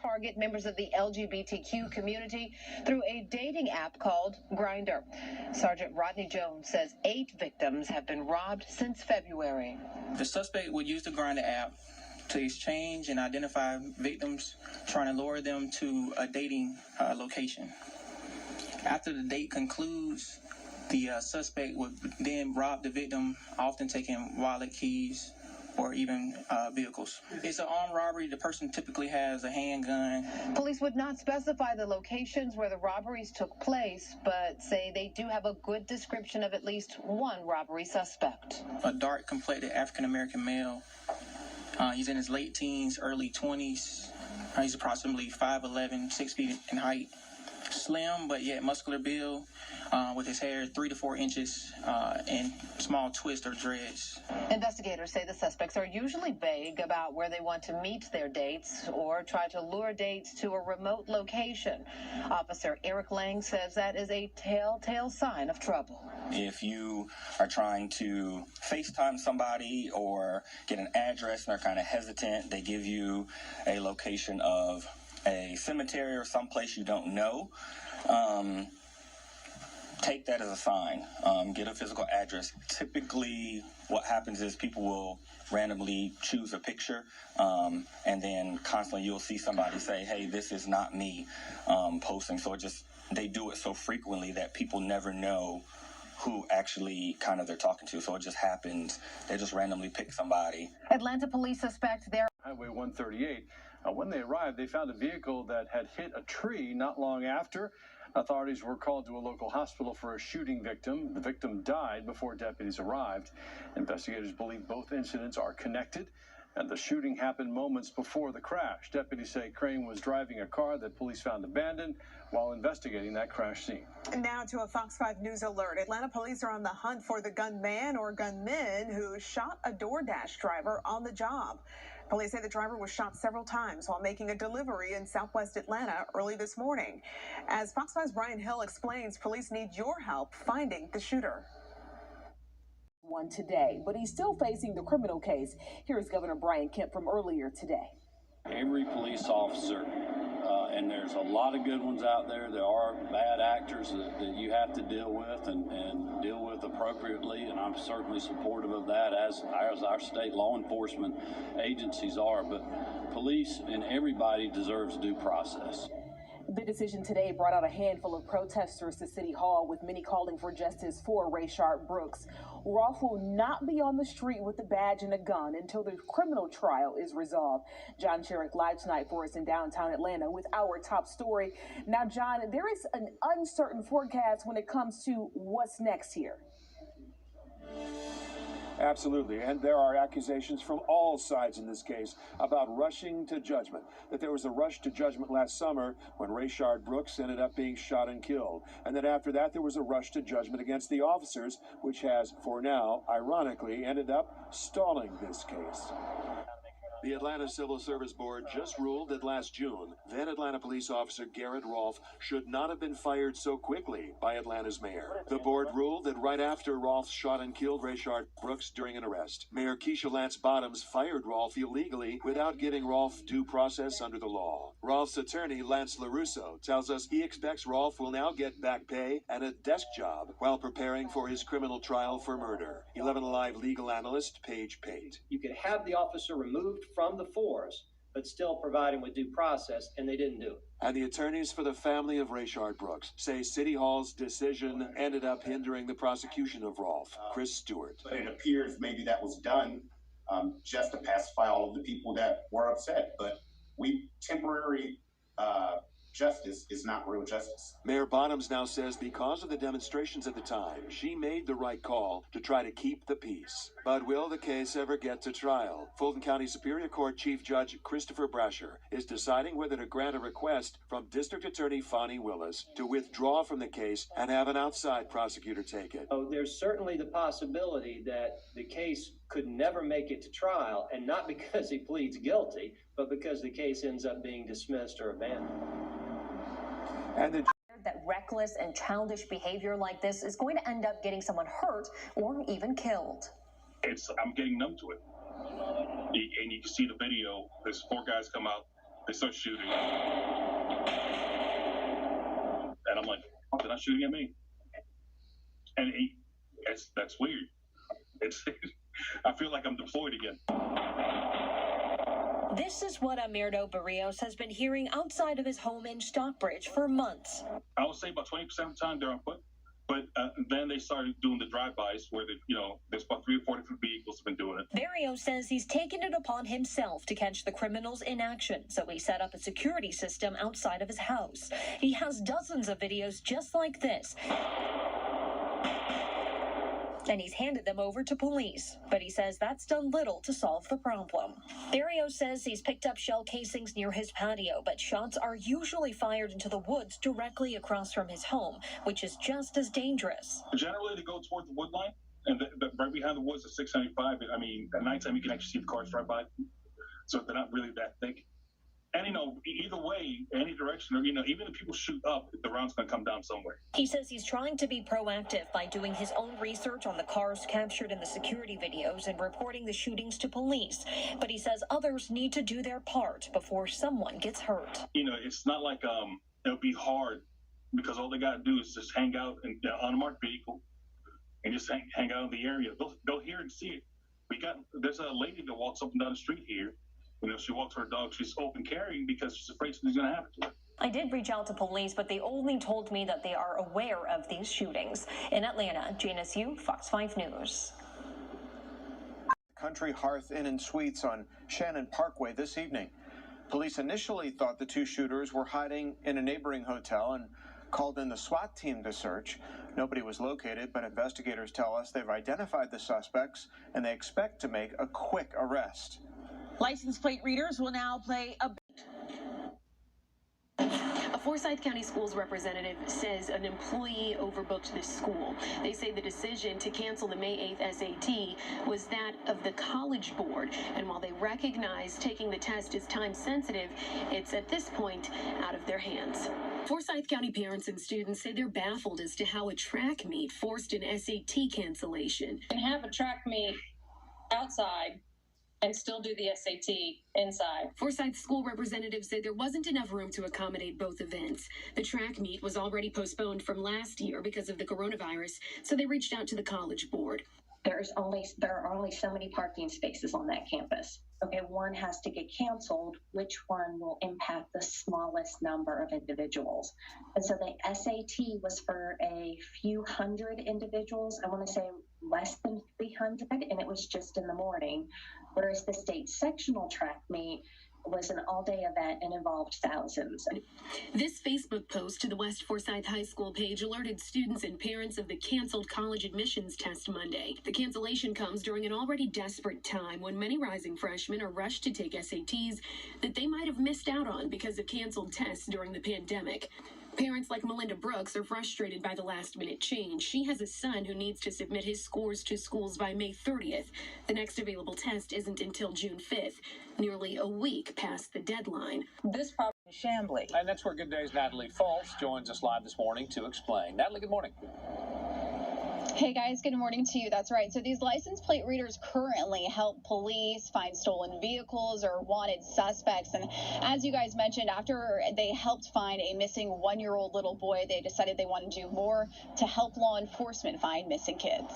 target members of the LGBTQ community through a dating app called Grindr. Sergeant Rodney Jones says 8 victims have been robbed since February. The suspect would use the Grindr app to exchange and identify victims, trying to lure them to a dating location. After the date concludes, the suspect would then rob the victim, often taking wallet, keys, or even vehicles. It's an armed robbery. The person typically has a handgun. Police would not specify the locations where the robberies took place, but say they do have a good description of at least one robbery suspect. A dark-complected African-American male. He's in his late teens, early 20s. He's approximately 5'11", 6 feet in height. Slim, but yet muscular build, with his hair 3 to 4 inches and small twists or dreads. Investigators say the suspects are usually vague about where they want to meet their dates or try to lure dates to a remote location. Officer Eric Lang says that is a telltale sign of trouble. If you are trying to FaceTime somebody or get an address and they're kind of hesitant, they give you a location of a cemetery or someplace you don't know, take that as a sign. Get a physical address. Typically, what happens is people will randomly choose a picture, and then constantly you'll see somebody say, hey, this is not me, posting. So they do it so frequently that people never know who actually kind of they're talking to. So it just happens. They just randomly pick somebody. Atlanta police suspect they're Highway 138. When they arrived, they found a vehicle that had hit a tree not long after. Authorities were called to a local hospital for a shooting victim. The victim died before deputies arrived. Investigators believe both incidents are connected, and the shooting happened moments before the crash. Deputies say Crane was driving a car that police found abandoned while investigating that crash scene. Now to a Fox 5 News alert. Atlanta police are on the hunt for the gunman or gunmen who shot a DoorDash driver on the job. Police say the driver was shot several times while making a delivery in southwest Atlanta early this morning. As Fox 5's Brian Hill explains, police need your help finding the shooter. One today, but he's still facing the criminal case. Here's Governor Brian Kemp from earlier today. Every police officer, and there's a lot of good ones out there. There are bad actors that you have to deal with and deal with appropriately, and I'm certainly supportive of that, as our state law enforcement agencies are. But police and everybody deserves due process. The decision today brought out a handful of protesters to City Hall, with many calling for justice for Rayshard Brooks. Rolfe will not be on the street with a badge and a gun until the criminal trial is resolved. John Sherrick live tonight for us in downtown Atlanta with our top story. Now, John, there is an uncertain forecast when it comes to what's next here. Absolutely, and there are accusations from all sides in this case about rushing to judgment, that there was a rush to judgment last summer when Rayshard Brooks ended up being shot and killed, and then after that there was a rush to judgment against the officers, which has, for now, ironically, ended up stalling this case. The Atlanta Civil Service Board just ruled that last June, then Atlanta police officer Garrett Rolfe should not have been fired so quickly by Atlanta's mayor. The board ruled that right after Rolfe shot and killed Rayshard Brooks during an arrest, Mayor Keisha Lance Bottoms fired Rolfe illegally without giving Rolfe due process under the law. Rolfe's attorney, Lance LaRusso, tells us he expects Rolfe will now get back pay and a desk job while preparing for his criminal trial for murder. 11 Alive legal analyst Paige Pate. You could have the officer removed from the force, but still provide him with due process, and they didn't do it. And the attorneys for the family of Rayshard Brooks say City Hall's decision ended up hindering the prosecution of Rolfe. Chris Stewart. But it appears maybe that was done just to pacify all of the people that were upset. But temporary justice is not real justice. Mayor Bottoms now says because of the demonstrations at the time, she made the right call to try to keep the peace. But will the case ever get to trial? Fulton County Superior Court Chief Judge Christopher Brasher is deciding whether to grant a request from District Attorney Fonnie Willis to withdraw from the case and have an outside prosecutor take it. So there's certainly the possibility that the case could never make it to trial, and not because he pleads guilty, but because the case ends up being dismissed or abandoned. And that reckless and childish behavior like this is going to end up getting someone hurt or even killed. I'm getting numb to it. And you can see the video. There's 4 guys come out. they start shooting. And I'm like, oh, they're not shooting at me. And that's weird. I feel like I'm deployed again. This is what Amirdo Barrios has been hearing outside of his home in Stockbridge for months. I would say about 20% of the time they're on foot. But then they started doing the drive-bys where, there's about 3 or 4 different vehicles have been doing it. Barrios says he's taken it upon himself to catch the criminals in action, so he set up a security system outside of his house. He has dozens of videos just like this, and he's handed them over to police. But he says that's done little to solve the problem. Barrios says he's picked up shell casings near his patio, but shots are usually fired into the woods directly across from his home, which is just as dangerous. Generally, they go toward the wood line, and right behind the woods is 695. I mean, at nighttime, you can actually see the cars drive by, so they're not really that thick. And, either way, any direction, or, even if people shoot up, the round's going to come down somewhere. He says he's trying to be proactive by doing his own research on the cars captured in the security videos and reporting the shootings to police. But he says others need to do their part before someone gets hurt. It's not like it'll be hard, because all they got to do is just hang out in an unmarked vehicle and just hang out in the area. They'll hear and see it. There's a lady that walks up and down the street here. She walks her dog. She's open carrying because she's afraid something's going to happen to her. I did reach out to police, but they only told me that they are aware of these shootings. In Atlanta, Janice Yu, Fox 5 News. Country Hearth Inn and Suites on Shannon Parkway this evening. Police initially thought the two shooters were hiding in a neighboring hotel and called in the SWAT team to search. Nobody was located, but investigators tell us they've identified the suspects and they expect to make a quick arrest. License plate readers will now play a Forsyth County Schools representative says an employee overbooked the school. They say the decision to cancel the May 8th SAT was that of the College Board. And while they recognize taking the test is time sensitive, it's at this point out of their hands. Forsyth County parents and students say they're baffled as to how a track meet forced an SAT cancellation. And have a track meet outside and still do the SAT inside. Forsyth school representatives say there wasn't enough room to accommodate both events. The track meet was already postponed from last year because of the coronavirus, so they reached out to the College Board. There are only so many parking spaces on that campus. Okay, one has to get canceled. Which one will impact the smallest number of individuals? And so the SAT was for a few hundred individuals. I want to say less than 300, and it was just in the morning. Whereas the state sectional track meet was an all-day event and involved thousands. This Facebook post to the West Forsyth High School page alerted students and parents of the canceled college admissions test Monday. The cancellation comes during an already desperate time when many rising freshmen are rushed to take SATs that they might have missed out on because of canceled tests during the pandemic. Parents like Melinda Brooks are frustrated by the last-minute change. She has a son who needs to submit his scores to schools by May 30th. The next available test isn't until June 5th, nearly a week past the deadline. This problem is Chambly. And that's where Good Day's Natalie Falls joins us live this morning to explain. Natalie, good morning. Hey guys, good morning to you. That's right. So these license plate readers currently help police find stolen vehicles or wanted suspects. And as you guys mentioned, after they helped find a missing 1-year-old little boy, they decided they wanted to do more to help law enforcement find missing kids.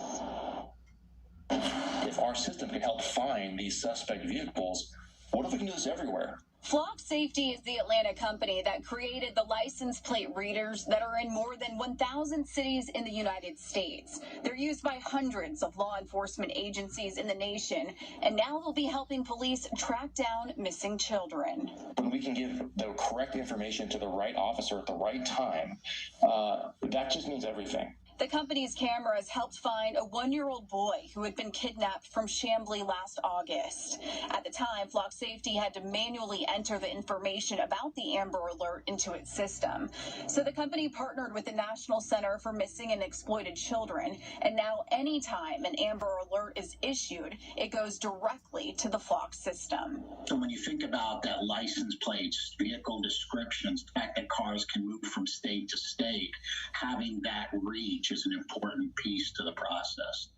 If our system can help find these suspect vehicles, what if we can do this everywhere? Flock Safety is the Atlanta company that created the license plate readers that are in more than 1,000 cities in the United States. They're used by hundreds of law enforcement agencies in the nation, and now they'll be helping police track down missing children. When we can give the correct information to the right officer at the right time, that just means everything. The company's cameras helped find a 1-year-old boy who had been kidnapped from Chambly last August. At the time, Flock Safety had to manually enter the information about the Amber Alert into its system. So the company partnered with the National Center for Missing and Exploited Children, and now anytime an Amber Alert is issued, it goes directly to the Flock system. So when you think about that license plates, vehicle descriptions, the fact that cars can move from state to state, having that reach is an important piece to the process.